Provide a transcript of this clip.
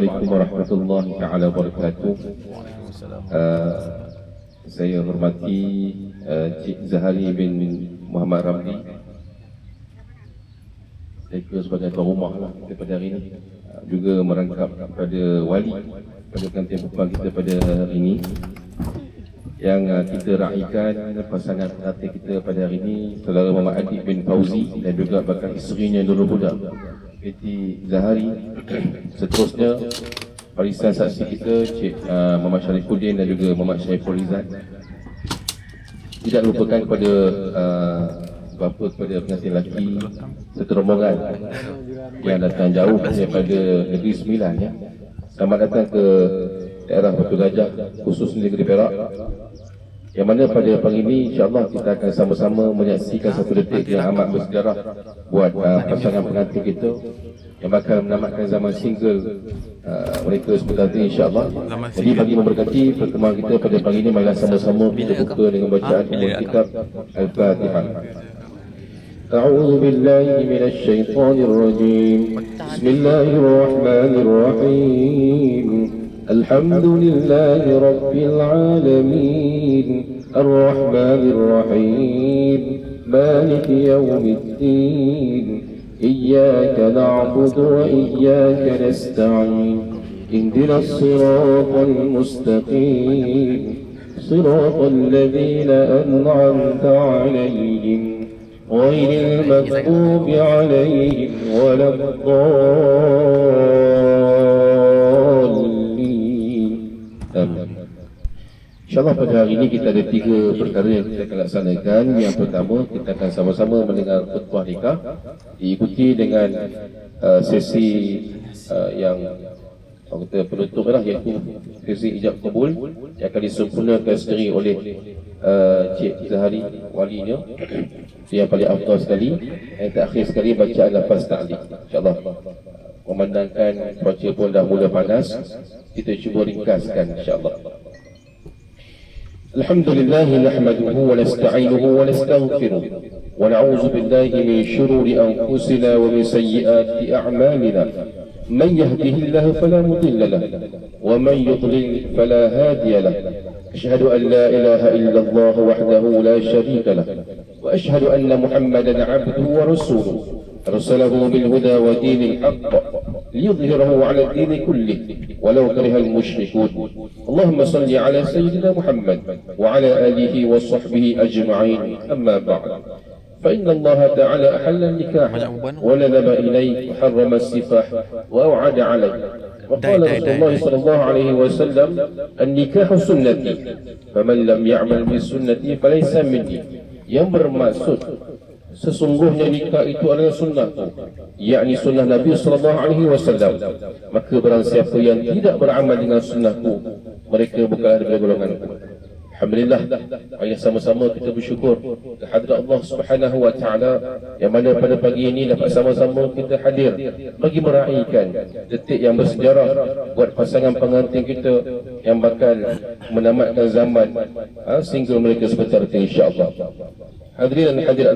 Assalamualaikum warahmatullahi taala wabarakatuh. Saya hormati Cik Zahari bin Muhammad Ramli. Saya kira sebagai tuan rumah lah kita pada hari ini. Juga merangkap kepada wali, pada pengantin perempuan kita pada hari ini, yang kita raikan pasangan pengantin kita pada hari ini, saudara Muhammad Adib bin Fauzi dan juga bakal isterinya Nurul Huda Binti Zahari. Seterusnya barisan saksi kita Cik Muhammad Syarifuddin dan juga Muhammad Syaiful Rizal. Tidak lupakan kepada bapa kepada pengantin lelaki serta rombongan yang datang jauh daripada Negeri Sembilan, ya. Selamat datang ke daerah Batu Gajah, khusus Negeri Perak, yang mana pada pagi ini insya-Allah kita akan sama-sama menyaksikan satu detik yang amat bersejarah buat pasangan pengantin kita yang bakal menamatkan zaman single mereka sebentar ini insya-Allah. Jadi bagi memberkati pertemuan kita pada pagi ini, marilah sama-sama kita buka dengan bacaan kitab Al-Fatihah. A'udzu billahi minasy syaithanir rajim. Bismillahirrahmanirrahim. Alhamdulillahi rabbil alamin. Ar-Rahmanir Rahim. Maliki yaumiddin. Iyyaka na'budu wa iyyaka nasta'in. Ihdinas siratal mustaqim. Siratal ladzina an'amta 'alaihim ghairil maghdubi 'alaihim waladdallin. Amin. InsyaAllah pada hari ini kita ada 3 perkara yang kita akan laksanakan. Yang pertama, kita akan sama-sama mendengar khutbah nikah, diikuti dengan sesi yang kita penutup lah, iaitu sesi ijab kabul yang akan disempurnakan sendiri oleh Cik Zahari walinya. Itu yang paling afdal sekali. Yang terakhir sekali bacaan lafaz ta'liq. InsyaAllah, memandangkan cuaca pun dah mula panas, kita cuba ringkaskan insyaAllah. Alhamdulillah nahmaduhu wa nasta'inuhu wa nastaghfiruh wa na'udzu billahi min shururi anfusina wa min sayyiati a'malina. Man yahdihillahu fala mudilla lahu wa man yudlil fala hadiya lahu. Asyhadu an la ilaha illallah wahdahu la syarika lahu wa asyhadu anna Muhammadan 'abduhu wa rasuluh. Arsalahu bil huda wa dinil haqq liyudhhirahu 'ala ad-din kullih walau karihal musyrikun. Allahumma salli 'ala sayyidina Muhammad wa 'ala alihi wa sahbihi ajma'in. Amma ba'd. Fa inna Allah ta'ala ahalla an-nikah wa nadhaba ilayhi wa harrama as-sifah wa aw'ada 'alayhi. Wa qala Rasulullah sallallahu alaihi wasallam, an-nikahu sunnati faman lam ya'mal bi sunnati falaysa minni. Yang bermaksud sesungguhnya nikah itu adalah sunnahku, yakni sunnah Nabi sallallahu alaihi wasallam. Maka barang siapa yang tidak beramal dengan sunnahku, mereka bukanlah daripada golonganku. Alhamdulillah, ayah sama-sama kita bersyukur kehadrat Allah Subhanahu wa taala yang mana pada pagi ini dapat sama-sama kita hadir bagi meraihkan detik yang bersejarah buat pasangan pengantin kita yang bakal menamatkan zaman single mereka sebentar ini insya-Allah. Hadirin dan hadirat